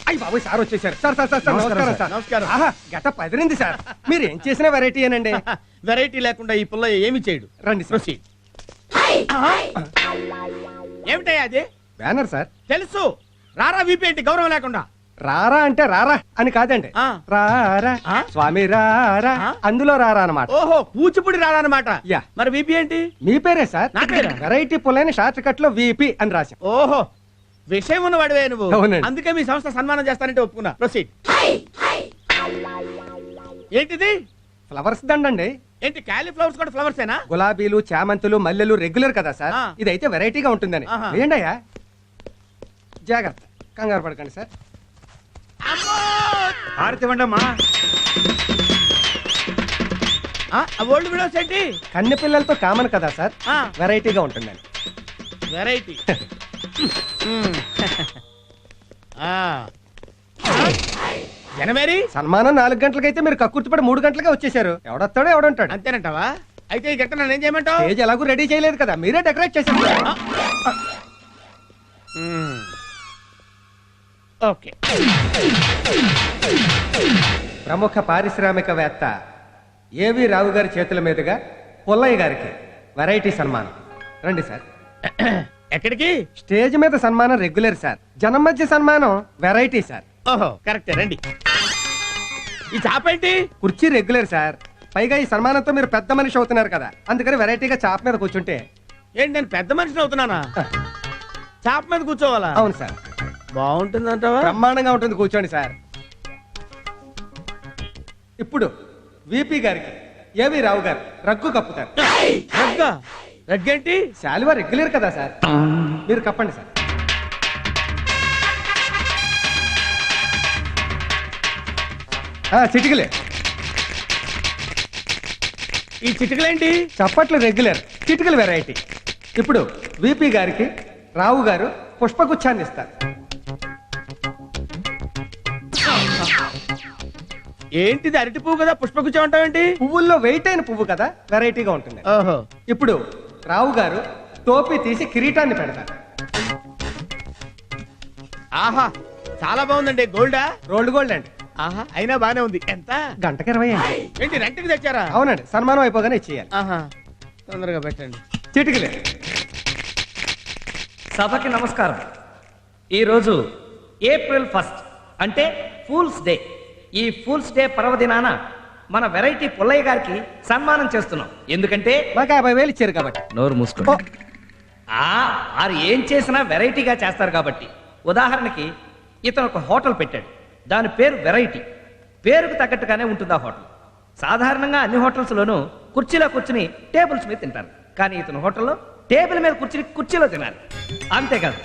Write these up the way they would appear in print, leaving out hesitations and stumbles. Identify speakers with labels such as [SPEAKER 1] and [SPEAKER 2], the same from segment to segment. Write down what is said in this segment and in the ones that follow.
[SPEAKER 1] అయ్యి బాబు సార్ వచ్చేసారు. Sir sir sir sir నమస్కారం సార్.
[SPEAKER 2] నమస్కారం.
[SPEAKER 1] ఆహా గత పదిరింది సార్. మీరు ఏం చేసినా వెరైటీ ఏనండి.
[SPEAKER 2] వెరైటీ లేకుండా ఈ పుల్ల ఏమి చేయడు.
[SPEAKER 1] రండి సార్.
[SPEAKER 2] ఏమిటయ్యా అది?
[SPEAKER 1] Banner sir.
[SPEAKER 2] తెలుసు. రారా వీపీ ఏంటి గౌరవం లేకుండా?
[SPEAKER 1] రారా అంటే రారా అని కాదండి. రారా స్వామి రారా అందులో రారా అన్నమాట.
[SPEAKER 2] ఓహో కూచిపూడి రారా అన్నమాట.
[SPEAKER 1] యా.
[SPEAKER 2] మరి వీపీ ఏంటి?
[SPEAKER 1] మీ పేరే సార్.
[SPEAKER 2] నా పేరా?
[SPEAKER 1] వెరైటీ పుల్లని షార్ట్ కట్ లో వీపీ అని రాశాం.
[SPEAKER 2] ఓహో విషయం ఉన్నవాడివే నువ్వు.
[SPEAKER 1] అవునండి.
[SPEAKER 2] అందుకే మీ సంస్థ సన్మానం చేస్తానంటే ఒప్పుకున్నా. ప్రొసీడ్. ఏంటిది?
[SPEAKER 1] ఫ్లవర్స్ దండండి.
[SPEAKER 2] ఏంటి క్యాలీఫ్లవర్స్ కూడా ఫ్లవర్స్ ఏనా?
[SPEAKER 1] గులాబీలు చామంతులు మల్లెలు రెగ్యులర్ కదా సార్.
[SPEAKER 2] ఆ.
[SPEAKER 1] ఇదైతే వెరైటీగా ఉంటుందని.
[SPEAKER 2] ఆహా.
[SPEAKER 1] వేయండి అయ్యా. జాగ్రత్త కంగారు పడకండి సార్.
[SPEAKER 2] ఓల్డ్ విడోస్ ఏంటి?
[SPEAKER 1] కన్నె పిల్లలతో కామన్ కదా సార్.
[SPEAKER 2] ఆ.
[SPEAKER 1] వెరైటీగా ఉంటుందని.
[SPEAKER 2] వెరైటీ. జనమేరీ
[SPEAKER 1] సన్మానం 4 గంటలకైతే మీరు కక్కుర్తిపడి 3 గంటలకే వచ్చేసారు. ఎవడొస్తాడో ఎవడంటాడు.
[SPEAKER 2] అంతేనంటావా? అయితే ఈ గంట నన్ను ఏం చేయమంటావు?
[SPEAKER 1] స్టేజ్ ఎలాగూ రెడీ చేయలేదు కదా, మీరే డెకరేట్ చేశారు.
[SPEAKER 2] ఓకే.
[SPEAKER 1] ప్రముఖ పారిశ్రామికవేత్త ఏవి రావు గారి చేతుల మీదుగా పుల్లయ్య గారికి వెరైటీ సన్మానం. రండి సార్.
[SPEAKER 2] ఎక్కడికి?
[SPEAKER 1] స్టేజ్ మీద సన్మానం రెగ్యులర్ సార్, జనం మధ్య సన్మానం వెరైటీ సార్.
[SPEAKER 2] ఓహో కరెక్టే. రండి. ఈ చాప ఏంటి?
[SPEAKER 1] కుర్చీ రెగ్యులర్ సార్, పైగా ఈ సన్మానంతో మీరు పెద్ద మనిషి అవుతున్నారు కదా, అందుకని వెరైటీగా చాప మీద కూర్చుంటే.
[SPEAKER 2] ఏంటి నేను పెద్ద మనిషిని అవుతున్నానా? చాప మీద కూర్చోవాలా?
[SPEAKER 1] అవును సార్.
[SPEAKER 2] బాగుంటుందంటావా?
[SPEAKER 1] బ్రహ్మాండంగా ఉంటుంది, కూర్చోండి సార్. ఇప్పుడు విపి గారికి ఏవి రావు గారు రగ్గు కప్పుతారు.
[SPEAKER 2] రగ్గా? రగ్గేంటి?
[SPEAKER 1] శాలువా రెగ్యులర్ కదా సార్, మీరు కప్పండి సార్. చిటికలే.
[SPEAKER 2] ఈ చిటికలేంటి?
[SPEAKER 1] చప్పట్లు రెగ్యులర్, చిటికలు వెరైటీ. ఇప్పుడు విపి గారికి రావు గారు పుష్పగుచ్ఛాన్ని ఇస్తారు.
[SPEAKER 2] ఏంటిది? అరటి పువ్వు కదా, పుష్పగుచ్చం అంటావేంటి?
[SPEAKER 1] పువ్వుల్లో వెయిట్ అయిన పువ్వు కదా, వెరైటీగా ఉంటుంది.
[SPEAKER 2] ఓహో.
[SPEAKER 1] ఇప్పుడు రావు గారు టోపీ తీసి కిరీటాన్ని పెడతారు.
[SPEAKER 2] ఆహా చాలా బాగుందండి. గోల్డా?
[SPEAKER 1] రోల్డ్ గోల్డ్ అండి.
[SPEAKER 2] ఆహా అయినా బానే ఉంది. ఎంత?
[SPEAKER 1] గంటకి 20 అండి.
[SPEAKER 2] ఏంటి రెంట్కి తెచ్చారా?
[SPEAKER 1] అవునండి, సన్మానం అయిపోగానే ఇచ్చేయాలి.
[SPEAKER 2] ఆహా తొందరగా పెట్టండి.
[SPEAKER 1] చిటికలే.
[SPEAKER 3] సభకి నమస్కారం. ఈరోజు ఏప్రిల్ 1 అంటే ఫూల్స్ డే. ఈ ఫూల్స్ డే పర్వదినాన మన వెరైటీ పుల్లయ్య గారికి సన్మానం చేస్తున్నాం. ఎందుకంటే
[SPEAKER 1] మాకు 50,000 ఇచ్చారు కాబట్టి.
[SPEAKER 3] నోరు మూసుకో. వారు ఏం చేసినా వెరైటీగా చేస్తారు కాబట్టి. ఉదాహరణకి ఇతను ఒక హోటల్ పెట్టాడు, దాని పేరు వెరైటీ. పేరుకు తగ్గట్టుగానే ఉంటుంది ఆ హోటల్. సాధారణంగా అన్ని హోటల్స్లోనూ కుర్చీలో కూర్చుని టేబుల్స్ మీద తింటారు, కానీ ఇతను హోటల్లో టేబుల్ మీద కూర్చుని కుర్చీలో తినాలి. అంతేకాదు,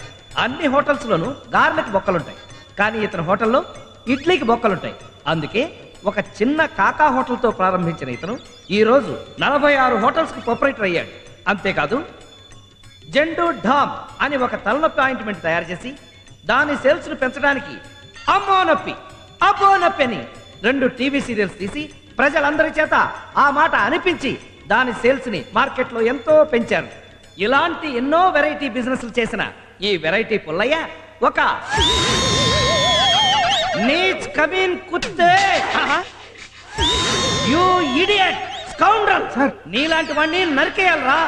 [SPEAKER 3] అన్ని హోటల్స్లోనూ గారెలకు బొక్కలుంటాయి, కానీ ఇతను హోటల్లో ఇడ్లీకి బొక్కలుంటాయి. అందుకే ఒక చిన్న కాకా హోటల్తో ప్రారంభించిన ఇతను ఈరోజు 46 హోటల్స్కి ప్రొపరేటర్ అయ్యాడు. అంతేకాదు, జెండు ఢామ్ అని ఒక తలనొప్పి ఆయింట్మెంట్ తయారు చేసి దాని సేల్స్ను పెంచడానికి అమ్మో నొప్పి అబ్బో నొప్పి అని 2 టీవీ సీరియల్స్ తీసి ప్రజలందరి చేత ఆ మాట అనిపించి దాని సేల్స్ని మార్కెట్లో ఎంతో పెంచారు. ఇలాంటి ఎన్నో వెరైటీ బిజినెస్లు చేసిన ఈ వెరైటీ పుల్లయ్య ఒక నీచ్ కమీన్ కుత్తే, యు ఇడియట్ స్కౌండ్రల్. నీలాంటి వాడిని నరికేయాలరా,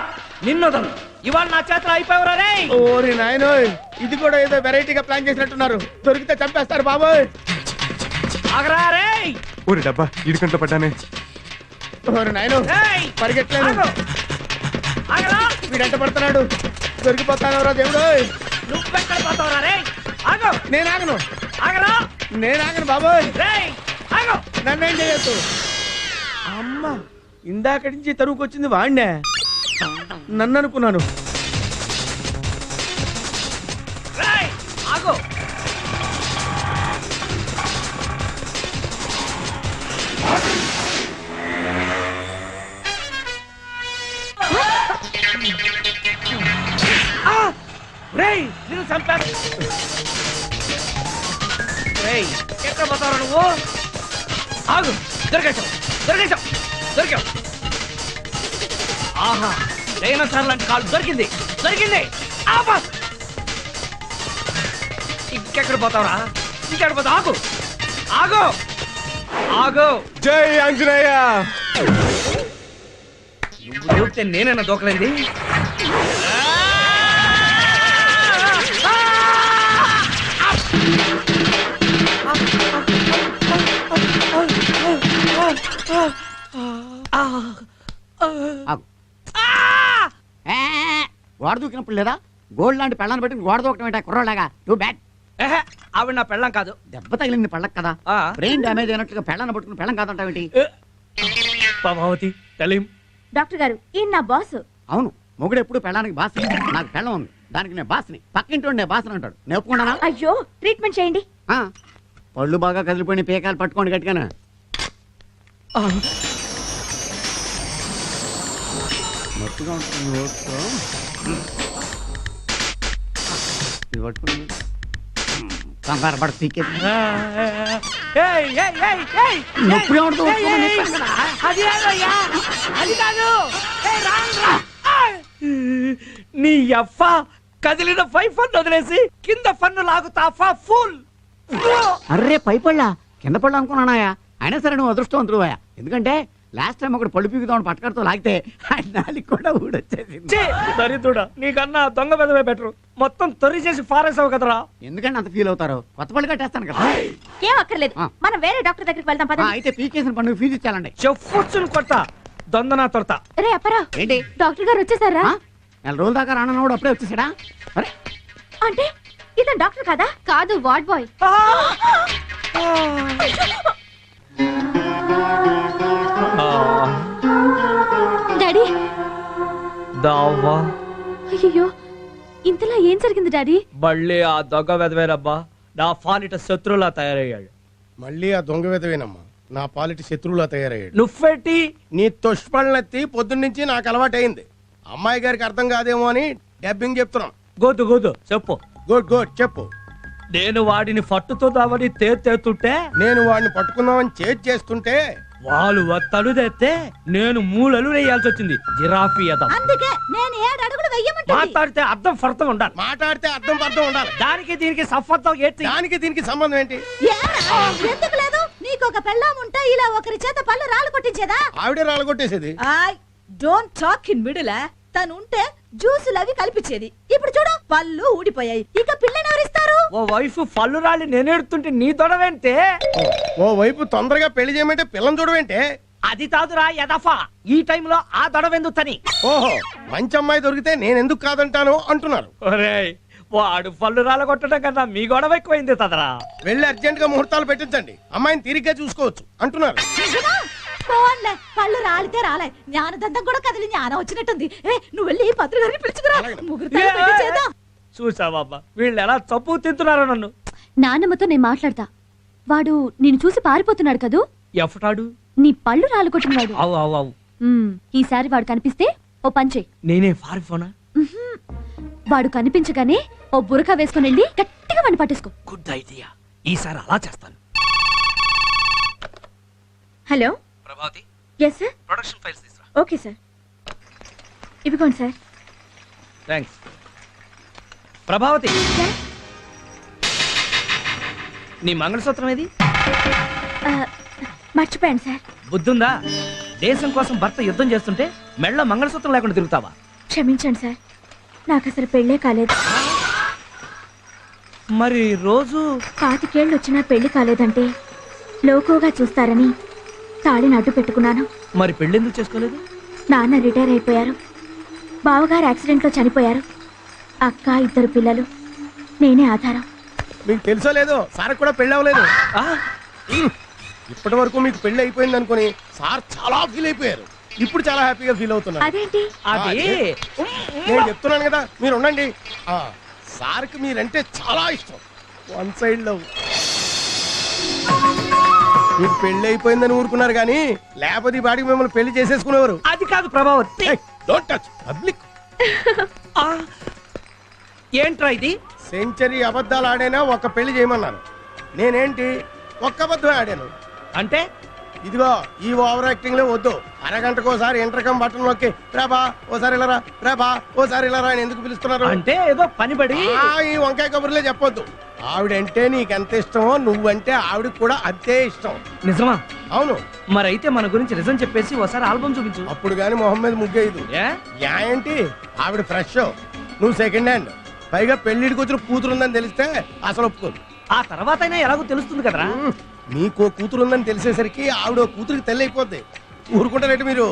[SPEAKER 3] నిన్నొదలు. ఇవాళ నా చేతిలో అయిపోయారా రే?
[SPEAKER 2] ఓరి నాయనోయ్, ఇది కూడా ఏదో వెరైటీగా ప్లాన్ చేసినట్టున్నారు. దొరికితే చంపేస్తారు బాబోయ్.
[SPEAKER 3] ఆగరా రే.
[SPEAKER 4] ఊరి డబ్బా ఇడికంట్లో పడ్డానే.
[SPEAKER 2] ఓరి నాయనో, పరిగెట్టలేదు.
[SPEAKER 3] ఆగరా.
[SPEAKER 2] వీడంట పడుతున్నాడు, దొరికిపోతాను రా దేవుడు.
[SPEAKER 3] నువ్వెక్కడ పోతావురా రే? ఆగో.
[SPEAKER 2] నేను ఆగను.
[SPEAKER 3] ఆగరా.
[SPEAKER 2] నేను ఆగను బాబోయ్.
[SPEAKER 3] రేయ్ ఆగో.
[SPEAKER 2] నన్నేం చేయొద్దు. అమ్మ ఇందాకటి నుంచి తరువుకొచ్చింది వాడినే. నన్ను అనుకున్నాను.
[SPEAKER 3] రేయ్ ఆగో. రేయ్ నిన్ను చంపాను. రేయ్ ఎక్కడ పోతావు నువ్వు? ఆగు. దొరికేశావు దొరికేశావు దొరికావు. ఆహా డైనోసార్ లాంటి కాళ్ళు దొరికింది దొరికింది. ఇంకెక్కడ పోతావురా? రక్షించాడు పోతా. ఆగు ఆగు ఆగు.
[SPEAKER 4] జై ఆంజనేయ.
[SPEAKER 3] నువ్వు దూకితే నేనైనా దూకలేంది.
[SPEAKER 5] గోడ దూకినప్పుడు లేదా గోల్డ్ లాంటి పెళ్ళాన్ని పెట్టి గోడ దూకటం ఏంటా కుర్రోలాగా టూ బ్యాడ్.
[SPEAKER 3] ఏహే, ఆవిడ నా పెళ్ళం కాదు.
[SPEAKER 5] దెబ్బ తగిలింది పళ్ళకి కదా,
[SPEAKER 3] ఆ.
[SPEAKER 5] బ్రెయిన్ డ్యామేజ్ అయినట్లుగా పెళ్ళాన్ని పట్టుకుని పెళ్ళం కాదంటావేంటి?
[SPEAKER 3] పద్మావతి తెలియం.
[SPEAKER 6] డాక్టర్ గారు ఈయన నా బాస్.
[SPEAKER 5] అవును, మొగుడు ఎప్పుడు పెళ్ళానికి బాస్. నాకు పెళ్ళం ఉంది, దానికి నేను బాస్ని. పక్కింటి నేను బాస్ని అంటాడు. నేను ఒప్పుకున్నానా?
[SPEAKER 6] అయ్యో ట్రీట్మెంట్ చేయండి.
[SPEAKER 5] ఆ, పళ్ళు బాగా కదిలిపోయిన పీకాలు పట్టుకోండి గట్టిగానే. నొప్పిగా ఉంటుంది ఓట్తో. ఇది పట్టుకుని కంగారు పడ పీకేది నొప్పిగా ఉంటుంది.
[SPEAKER 3] అది కాదు. నీ అఫ్ఫ కదిలిన 5 ఫన్ వదిలేసి కింద ఫన్ను లాగుతా ఫుల్.
[SPEAKER 5] అర్రే పై పళ్ళ కింద పళ్ళు అనుకున్నానాయా. అయినా సరే నువ్వు అదృష్టవంతుడువా. ఎందుకంటే లాస్ట్ టైం ఒకటి పళ్ళు పీకుదామని పట్టుకడుతూ లాగితే నాలుగు కూడా ఊడొచ్చేసింది.
[SPEAKER 3] దరిద్రుడా, నీకన్నా దొంగ వెదవే బెటరు. మొత్తం తొరి చేసి ఫారేసావు కదరా.
[SPEAKER 5] ఎందుకంటే అంత ఫీల్ అవుతారు? కొత్త పళ్ళు కట్టేస్తాను కదా.
[SPEAKER 6] ఏం అక్కర్లేదు,
[SPEAKER 5] ఆ.
[SPEAKER 6] మనం వేరే డాక్టర్ దగ్గరికి వెళ్దాం
[SPEAKER 5] ఆ,
[SPEAKER 6] పదండి.
[SPEAKER 5] అయితే పీకేసిన పండుగ ఫీజు ఇచ్చాలండి.
[SPEAKER 3] చెప్పుచ్చుని కొడతా దొందనా తొడతా.
[SPEAKER 6] రే అప్పరా,
[SPEAKER 5] ఏంటి
[SPEAKER 6] డాక్టర్ గారు వచ్చేసారా?
[SPEAKER 5] ఆ? నెల రోజుల దాకా రానన్నాడు అప్పుడే వచ్చేసాడా? అరే
[SPEAKER 6] అంటే ఇతను డాక్టర్ కదా? కాదు, వార్డ్ బాయ్. డాడీ.
[SPEAKER 3] దావా
[SPEAKER 6] అయ్యో, ఇంతలా ఏం జరిగింది డాడీ?
[SPEAKER 3] మళ్ళీ ఆ దొంగ వెదవేనబ్బా నా ఫాలిట శత్రువులా తయారయ్యాడు.
[SPEAKER 2] మళ్ళీ ఆ దొంగ విధవేనమ్మా నా పాలిటి శత్రువులా తయారయ్యాడు.
[SPEAKER 3] నువ్వెట్టి
[SPEAKER 2] నీ తొష్పళ్ళెత్తి పొద్దున్నుంచి నాకు అలవాటైంది. అమ్మాయి గారికి అర్థం కాదేమో అని డబ్బింగ్ చెప్తున్నాం.
[SPEAKER 3] గోదు గోదు చెప్పు.
[SPEAKER 2] గుడ్ గుడ్ చెప్పు.
[SPEAKER 3] నేను వాడిని పట్టుతో దావని తేతుంటే
[SPEAKER 2] నేను వాడిని పట్టుకుందామని చేస్తుంటే
[SPEAKER 3] వాళ్ళు తలుదెత్తే నేను మూలలు వేయాల్సి వచ్చింది. జిరాఫీ అదం.
[SPEAKER 6] అందుకే నేను 7 అడుగులు వెయ్యమంటుంది.
[SPEAKER 3] మాట్లాడితే అర్థం ఫర్థం ఉండాలి.
[SPEAKER 2] మాట్లాడితే అర్థం పర్థం ఉండాలి.
[SPEAKER 3] దానికి దీనికి సఫర్థం ఏంటి?
[SPEAKER 2] దానికి దీనికి సంబంధం ఏంటి?
[SPEAKER 6] ఎందుకు లేదు? నీకు ఒక పెళ్ళాం ఉంటే ఇలా ఒకరి చేత పళ్ళు రాళ్ళు కొట్టించేదా?
[SPEAKER 2] ఆవిడే రాలగొట్టేసేది.
[SPEAKER 7] I don't talk in middle. తను ఉంటే జ్యూసులు అవి కల్పించేది. ఇప్పుడు చూడు పళ్ళు ఊడిపోయాయి.
[SPEAKER 6] ఇక పిల్లని ఎవరిస్తారు?
[SPEAKER 3] ఓ వైఫ్ పళ్ళు రాలి నేనేడుతుంటే నీ దొడవేంటే?
[SPEAKER 2] ఓ వైపు తొందరగా పెళ్లి చేయమంటే పిల్లని చూడవేంటే?
[SPEAKER 3] అది కాదురా యదఫా, ఈ టైంలో ఆ దొడవెందుకు తని?
[SPEAKER 2] ఓహో, మంచి అమ్మాయి దొరికితే నేను ఎందుకు కాదంటాను అంటున్నారు.
[SPEAKER 3] ఒరేయ్, వాడు పళ్ళు రాల కొట్టడం కన్నా మీ గొడవ ఎక్కువైంది తదరా.
[SPEAKER 2] వెళ్ళి అర్జెంట్ గా ముహూర్తాలు పెట్టించండి, అమ్మాయిని తీరిగ్గా చూసుకోవచ్చు అంటున్నారు.
[SPEAKER 6] పోన్లే, పళ్ళు రాలితే రాలే, జ్ఞానదంతం కూడా కదిలి జ్ఞానం వచ్చినట్టుంది. నువ్వు వెళ్ళి పత్రి గారిని పిలుచుకురా. ముహూర్తాలు పెట్టించేద్దాం.
[SPEAKER 3] చూసావబ్బా వీళ్ళు ఎలా చప్పు తింటున్నారో నన్ను.
[SPEAKER 6] నాన్నమ్మతో నేను మాట్లాడతా. వాడు నిన్ను చూసి పారిపోతున్నాడు కదూ.
[SPEAKER 3] ఎఫటాడు?
[SPEAKER 6] నీ పళ్ళు రాలు కొట్టినవాడు.
[SPEAKER 3] అవు అవు అవు.
[SPEAKER 6] ఈసారి వాడు కనిపిస్తే ఓ పంచే.
[SPEAKER 3] నేనే పారిపోనా?
[SPEAKER 6] వాడు కనిపించగానే ఓ బురక వేసుకుని వెళ్ళి గట్టిగా వాడిని పట్టేసుకో.
[SPEAKER 3] గుడ్ ఐడియా, ఈసారి అలా చేస్తాను.
[SPEAKER 6] Hello
[SPEAKER 3] Prabhavati,
[SPEAKER 6] yes sir.
[SPEAKER 3] Production files తీసురా.
[SPEAKER 6] ఓకే సార్, ఇవ్వండి సార్.
[SPEAKER 3] థ్యాంక్స్. ప్రభావతి, నీ మంగళసూత్రం ఏది?
[SPEAKER 6] మర్చిపోయాను సార్.
[SPEAKER 3] బుద్ధుందా? దేశం కోసం భర్త యుద్ధం చేస్తుంటే మెళ్ళ మంగళసూత్రం లేకుండా తిరుగుతావా?
[SPEAKER 6] క్షమించండి సార్, నాకు అసలు పెళ్ళే కాలేదు.
[SPEAKER 3] మరి రోజు
[SPEAKER 6] 25 ఏళ్ళు వచ్చినా పెళ్లి కాలేదంటే లోకోగా చూస్తారని తాళిని అడ్డు పెట్టుకున్నాను.
[SPEAKER 3] మరి పెళ్ళెందుకు చేసుకోలేదు?
[SPEAKER 6] నాన్న రిటైర్ అయిపోయారు, బావగారు యాక్సిడెంట్లో చనిపోయారు, అక్క 2 పిల్లలు, నేనే ఆధారం.
[SPEAKER 2] మీకు తెలుసో లేదో సార్ కూడా పెళ్లి అవ్వలేదు.
[SPEAKER 3] ఆ?
[SPEAKER 2] ఇప్పటి వరకు మీకు పెళ్లి అయిపోయింది అనుకుని సార్ చాలా ఫీల్ అయిపోయారు. ఇప్పుడు చాలా హ్యాపీగా ఫీల్ అవుతున్నారు.
[SPEAKER 6] అదేంటి?
[SPEAKER 3] అది
[SPEAKER 2] నేను చెప్తున్నాను కదా, మీరు ఉండండి. సార్కి మీరంటే చాలా ఇష్టం. 1 సైడ్ లవ్. మీకు పెళ్లి అయిపోయిందని ఊరుకున్నారు కానీ లేకపోతే ఈ బాడికి మిమ్మల్ని పెళ్లి చేసేసుకునేవారు.
[SPEAKER 3] అది కాదు ప్రభావతి.
[SPEAKER 2] Don't touch public.
[SPEAKER 3] ఏంట్రా ఇది?
[SPEAKER 2] సెంచరీ అబద్ధాలు ఆడైనా ఒక పెళ్లి చేయమన్నాను. నేనేంటి ఒక్క అబద్ధం ఆడాను.
[SPEAKER 3] అంటే
[SPEAKER 2] ఇదిగో ఈ ఓవర్ యాక్టింగ్ లో వద్దు. అరగంటకోసారి ఇంటర్కమ్ బటన్ నొక్కి ప్రభా ఓసారి ఇలారా, ప్రభా ఓసారి ఇలారా అని ఎందుకు పిలుస్తున్నారు?
[SPEAKER 3] అంటే ఏదో పని పడి
[SPEAKER 2] ఈ వంకాయ కబుర్లే చెప్పొద్దు. ఆవిడంటే నీకెంత ఇష్టమో నువ్వంటే ఆవిడకి కూడా అంతే ఇష్టం.
[SPEAKER 3] నిజమా?
[SPEAKER 2] అవును.
[SPEAKER 3] మరైతే మన గురించి నిజం చెప్పేసి ఒకసారి ఆల్బమ్ చూపించు.
[SPEAKER 2] అప్పుడు గాని మొహం మీద ముగ్గేయదు. యా ఏంటి? ఆవిడ ఫ్రెష్, నువ్వు సెకండ్ హ్యాండ్. పైగా పెళ్లిడికి వచ్చిన కూతురుందని తెలిస్తే అసలు ఒప్పుకోదు.
[SPEAKER 3] ఆ తర్వాత అయినా ఎలాగో తెలుస్తుంది కదరా.
[SPEAKER 2] నీకో కూతురుందని తెలిసేసరికి ఆవిడ కూతురికి తెల్ల అయిపోద్ది. ఊరుకుంటారంటే మీరు.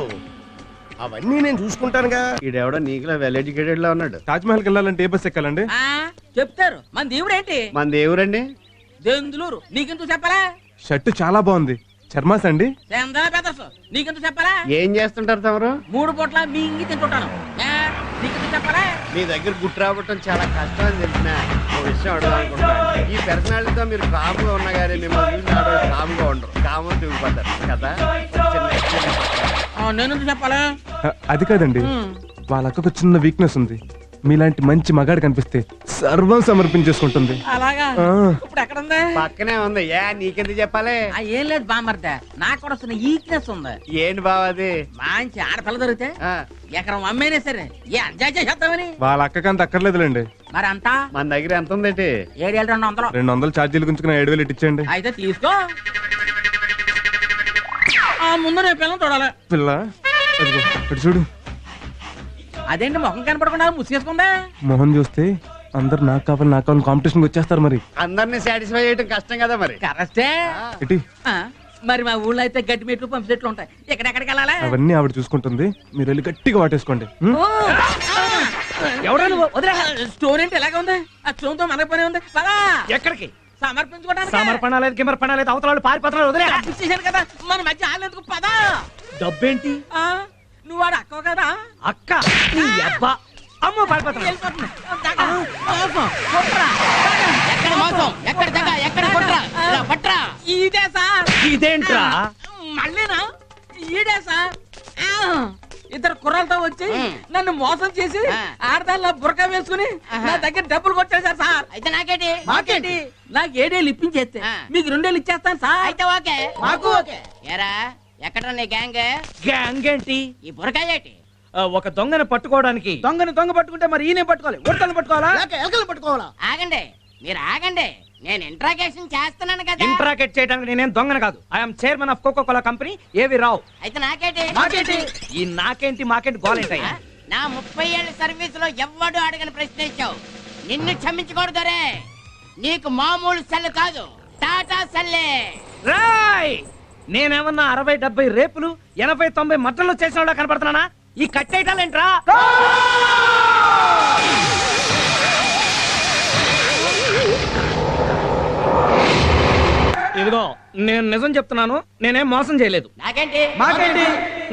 [SPEAKER 2] అవన్నీ నేను చూసుకుంటానుగా.
[SPEAKER 5] ఈడెవడో నీకులో వెల్ ఎడ్యుకేటెడ్ లా ఉన్నాడు.
[SPEAKER 4] తాజ్ మహల్కి వెళ్ళాలంటే ఏ బస్ ఎక్కాలండి?
[SPEAKER 8] చెప్తారు. మన దేవుడేంటి?
[SPEAKER 5] మన దేవురండి
[SPEAKER 8] దెందులూరు. నీకెందుకు చెప్పాలా?
[SPEAKER 4] షర్ట్ చాలా బాగుంది. చర్మాస్ అండి?
[SPEAKER 8] చందా పెదర్సు. నీకెందుకు చెప్పాలా?
[SPEAKER 5] ఏం చేస్తుంటారు తమరు?
[SPEAKER 8] 3 పూట్ల మింగి తింటుంటాను. నీకెందుకు చెప్పాలా?
[SPEAKER 5] మీ దగ్గర గుట్టు రావటం చాలా కష్టం అని తెలిసిన ఒక విషయం అడగాలనుకుంటున్నాను. ఈ పర్సనాలిటీతో మీరు కామ్గా ఉన్నా కానీ మిమ్మల్ని చూసి ఆడవాళ్ళు కామ్గా ఉండరు, కామం తిరిగిపోతారు కదా.
[SPEAKER 8] నేను చెప్పాలా?
[SPEAKER 4] అది కాదండి, వాళ్ళ అక్కకు చిన్న వీక్నెస్ ఉంది. మీలాంటి మంచి మగాడు కనిపిస్తే సర్వం సమర్పించేసుకుంటుంది.
[SPEAKER 8] అలాగా?
[SPEAKER 4] ఆ.
[SPEAKER 8] ఇప్పుడు ఎక్కడ ఉంది?
[SPEAKER 5] పక్కనే ఉంది. నీకెందుకు చెప్పాలి?
[SPEAKER 8] ఏం లేదు బామర్దే, నాకు కూడా వస్తున్న ఈక్నెస్ ఉంది.
[SPEAKER 5] ఏంటి బావ అది?
[SPEAKER 8] మంచి ఆడపిల్ల దొరికితే ఎకరం అమ్మేనే సరే ఎంజాయ్ చేద్దామని.
[SPEAKER 4] వాళ్ళ అక్కకి అంత అక్కర్లేదులేండి.
[SPEAKER 8] మరి అంతా
[SPEAKER 5] మన దగ్గర ఎంత ఉందేంటి?
[SPEAKER 8] 7,200.
[SPEAKER 4] 200 ఛార్జీలు గుంచుకుని 7,000 ఇచ్చేయండి.
[SPEAKER 8] అయితే తీసుకో. ముందు రేపు పిల్లలు చూడాలి.
[SPEAKER 4] పిల్ల అదిగో అటు చూడు.
[SPEAKER 8] అదేంటి ముఖం కనపడకుండా ముసుగేసుకుందా?
[SPEAKER 4] మొహం చూస్తే అందరు నాకు కావాలి కాంపిటీషన్ వచ్చేస్తారు. మరి
[SPEAKER 5] అందరినీ సాటిస్ఫై చేయడం కష్టం కదా. మరి
[SPEAKER 8] కరెక్టే.
[SPEAKER 4] ఇటీ
[SPEAKER 8] మరి మా ఊళ్ళో అయితే గడ్డి మెట్లు పంపు చెట్లు ఉంటాయి. ఎక్కడెక్కడికి వెళ్ళాలి?
[SPEAKER 4] అవన్నీ ఆవిడ చూసుకుంటుంది. మీరు వెళ్ళి గట్టిగా వాటేసుకోండి.
[SPEAKER 3] ఎవరా నువ్వు? వదిలే.
[SPEAKER 8] స్టోరీ అంటే ఎలాగ ఉంది? ఆ స్టోన్తో మనకు పని ఉంది. పదా
[SPEAKER 3] ఎక్కడికి?
[SPEAKER 8] సమర్పించుకోవడానికి.
[SPEAKER 3] సమర్పణ లేదు గిమర్పణ లేదు, అవతల వాళ్ళు పారిపోతున్నారు. వదిలే.
[SPEAKER 8] చేశాను కదా మన మధ్య ఆలేందుకు. పదా.
[SPEAKER 3] డబ్బేంటి?
[SPEAKER 8] నువ్వు వాడు అక్కవ కదా.
[SPEAKER 3] అక్క నీ అబ్బా. అమ్మో పారిపోతున్నా.
[SPEAKER 8] వెళ్ళిపోతుంది. ఎక్కడ మోసం, ఎక్కడ దగ్గ, ఎక్కడ పట్రా. ఇదే సార్.
[SPEAKER 3] ఇదేంట్రా?
[SPEAKER 8] మళ్ళీనా? ఈడే సార్. ఇద్దరు కుర్రలతో వచ్చి నన్ను మోసం చేసి ఆడదాల్లో బురక వేసుకుని నా దగ్గర డబ్బులు కొట్టేశారు సార్. అయితే నాకేంటి? మాకేంటి? నాకు 7 ఏళ్ళు ఇప్పించేస్తే మీకు 2 ఏళ్ళు ఇచ్చేస్తాను సార్. అయితే ఓకే. మాకు ఓకే. ఎరా ఎక్కడ నీ గ్యాంగ్?
[SPEAKER 3] గ్యాంగ్ ఏంటి?
[SPEAKER 8] ఈ బురక ఏంటి?
[SPEAKER 3] ఒక దొంగను పట్టుకోవడానికి. దొంగ పట్టుకుంటే మరి ఈయన పట్టుకోవాలి. ఉడతలు పట్టుకోవాలా?
[SPEAKER 2] పట్టుకోవాలా?
[SPEAKER 8] ఆగండి, మీరు ఆగండి. నేను ఇంట్రాగేషన్ చేస్తున్నాను కదా.
[SPEAKER 3] ఇంట్రాగేట్ చేయడానికి నేనేం దొంగను కాదు. I'm chairman of Coca Cola company, ఏవి రావు.
[SPEAKER 8] అయితే నాకేంటి?
[SPEAKER 3] మాకేంటి? ఈ నాకేంటి మాకేంటి గోలేంటయ్యా?
[SPEAKER 8] నా 30 ఏళ్ల సర్వీస్ లో ఎవ్వడు అడగని ప్రశ్న ఇచ్చావు. నిన్ను క్షమించకూడదరే. నీకు మామూలు సెల్ కాదు, టాటా సెల్లే.
[SPEAKER 3] రాయ్, నేనేమన్నా 60-70 రేపులు 80-90 మట్టలు చేసిన వాళ్ళ కనపడుతున్నానా? ఈ కట్టేయటాలేంట్రా? ఇదిగో నేను నిజం చెప్తున్నాను, నేనేం మోసం చేయలేదు.
[SPEAKER 8] నాకేంటి?
[SPEAKER 3] మాకేంటి?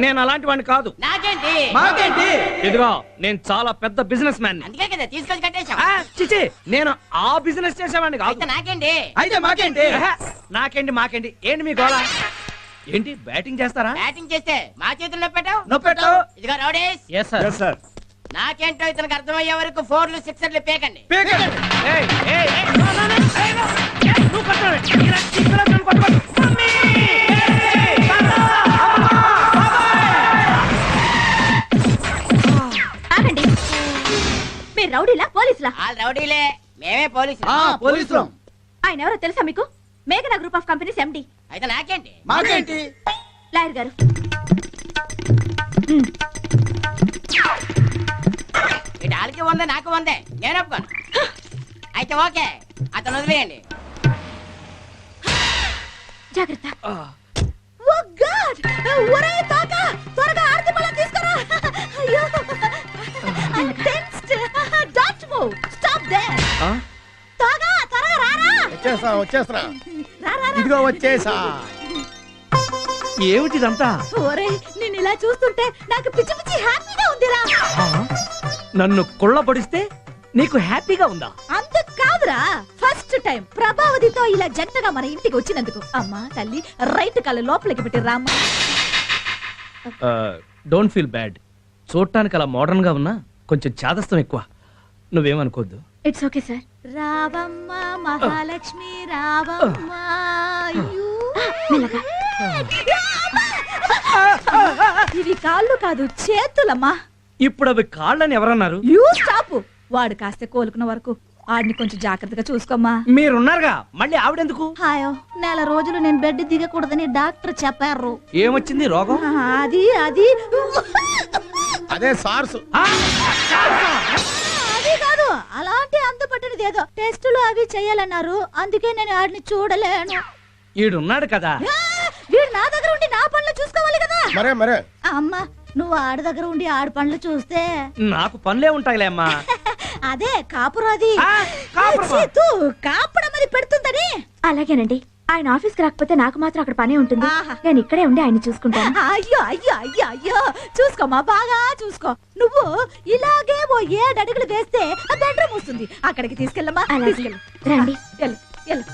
[SPEAKER 3] నేను అలాంటి వాడిని కాదు.
[SPEAKER 8] నాకేంటి?
[SPEAKER 3] మాకేంటి? ఇదిగో నేను చాలా పెద్ద బిజినెస్ మ్యాన్.
[SPEAKER 8] అందుకే కదా తీసుకొచ్చి కట్టేశావు.
[SPEAKER 3] చిచి, నేను ఆ బిజినెస్ చేసేవాడిని కాదు.
[SPEAKER 8] అయితే నాకేంటి?
[SPEAKER 3] అయితే మాకేంటి? నాకేంటి మాకేంటి? ఏంటి మీ గోళ? ఏంటి బ్యాటింగ్ చేస్తారా?
[SPEAKER 8] బ్యాటింగ్ చేస్తే మా చేతుల్లో పెట్టావు.
[SPEAKER 3] నొప్పెట్టు.
[SPEAKER 8] ఇదిగో రౌడీస్,
[SPEAKER 3] ఎస్ సార్.
[SPEAKER 8] నాకేంటో ఇతనికి అర్థమయ్యే వరకు 4లు 6లు పేకండి.
[SPEAKER 3] ఏయ్, ఏయ్, ఏయ్, నో, నో, నో, ఏయ్, నో. ఏయ్, నువ్వు కొట్టవే. ఇలా తీసుకురా, నన్ను కొట్టవద్దు. మమ్మీ! ఏయ్, తాత! అమ్మా!
[SPEAKER 6] ఆగండి. మీరు రౌడీలా పోలీసులా?
[SPEAKER 8] ఆ రౌడీలే, మేమే పోలీసులు.
[SPEAKER 2] పోలీసులు.
[SPEAKER 6] ఆయన ఎవరో తెలుసా మీకు? మేఘనా గ్రూప్ ఆఫ్ కంపెనీస్ ఎండి.
[SPEAKER 8] అయితే నాకేంటి?
[SPEAKER 2] మాకేంటి?
[SPEAKER 6] లాయర్ గారు,
[SPEAKER 8] ఇటు వాళ్ళకి ఉందే నాకు ఉందే, నేను ఒప్పుకోను. అయితే ఓకే, అతను వదిలేయండి.
[SPEAKER 6] జాగ్రత్త. ఓ గాడ్! ఒరేయ్ తాత, త్వరగా ఆర్తి పళ్ళ తీసుకురా. అయ్యో, I'm tensed. Don't move. Stop there. త్వరగా రారా.
[SPEAKER 2] వచ్చేస్తా.
[SPEAKER 6] రా, రా, రా.
[SPEAKER 2] ఇదిగో వచ్చేసా.
[SPEAKER 3] ఏమిటిదంతా?
[SPEAKER 6] ఒరేయ్, నేను ఇలా చూస్తుంటే నాకు పిచ్చి పిచ్చి హ్యాపీగా ఉందిరా.
[SPEAKER 3] నన్ను కుళ్ళ పొడిస్తే నీకు హ్యాపీగా ఉందా?
[SPEAKER 6] అంత కాదురా, ఫస్ట్ టైం ప్రభావతితో ఇలా జంటగా మన ఇంటికి వచ్చినందుకు. అమ్మా తల్లి, రైట్ కళ్ళ లోపలికి పెట్టి రామ్మా.
[SPEAKER 3] Don't feel bad. చూడటానికి అలా మోడర్న్ గా ఉన్నా కొంచెం చాదస్తం ఎక్కువ. నువ్వేమనుకోద్దు.
[SPEAKER 6] It's okay sir. రావమ్మ మహాలక్ష్మి రావమ్మ. మెల్లగా. ఇవి కాళ్ళు కాదు, చేతులమ్మా.
[SPEAKER 3] ఇప్పుడు అవి కాళ్ళని ఎవరన్నారు?
[SPEAKER 6] You stop. వాడు కాస్త కోలుకున్న వరకు ఆడిని కొంచెం జాగ్రత్తగా చూసుకోమ్మా.
[SPEAKER 3] మీరున్నారుగా మళ్ళీ ఆవిడెందుకు?
[SPEAKER 6] హాయో, నెల రోజులు నేను బెడ్ దిగకూడదని డాక్టర్ చెప్పారు.
[SPEAKER 3] ఏమొచ్చింది రోగం?
[SPEAKER 6] అది
[SPEAKER 2] అదే సార్స్.
[SPEAKER 6] అది కాదు, అలాంటి అందపట్టినది ఏదో టెస్టులు అవి చెయ్యాలన్నారు. అందుకే నేను ఆడిని చూడలేను.
[SPEAKER 3] ఈడున్నాడు కదా.
[SPEAKER 6] వీడు నా దగ్గర ఉండి నా పనులు చూసుకోవాలి కదా.
[SPEAKER 2] మరే
[SPEAKER 6] అమ్మా, నువ్వు ఆడి దగ్గర ఉండి ఆడి పనులు చూస్తే
[SPEAKER 3] నాకు పనులే ఉంటాయిలే అమ్మా.
[SPEAKER 6] అదే కాపురం అది.
[SPEAKER 3] ఆ, కాపురమా?
[SPEAKER 6] కాపడం అది పెడుతుందని.
[SPEAKER 9] అలాగేనండి. ఆయన ఆఫీస్కి రాకపోతే నాకు మాత్రం అక్కడ పనే ఉంటుంది.
[SPEAKER 6] ఆహా.
[SPEAKER 9] నేను ఇక్కడే ఉండి ఆయన చూసుకుంటాను.
[SPEAKER 6] అయ్యో అయ్యో అయ్యో అయ్యో, చూసుకోమా, బాగా చూసుకో. నువ్వు ఇలాగే ఓ 7 అడుగులు వేస్తే ఆ బెడ్రూమ్ వస్తుంది. అక్కడికి తీసుకెళ్ళమ్మా.
[SPEAKER 9] అలాగే.
[SPEAKER 6] తీసుకెళ్ళు.
[SPEAKER 9] రండి.
[SPEAKER 6] వెళ్ళు వెళ్ళు.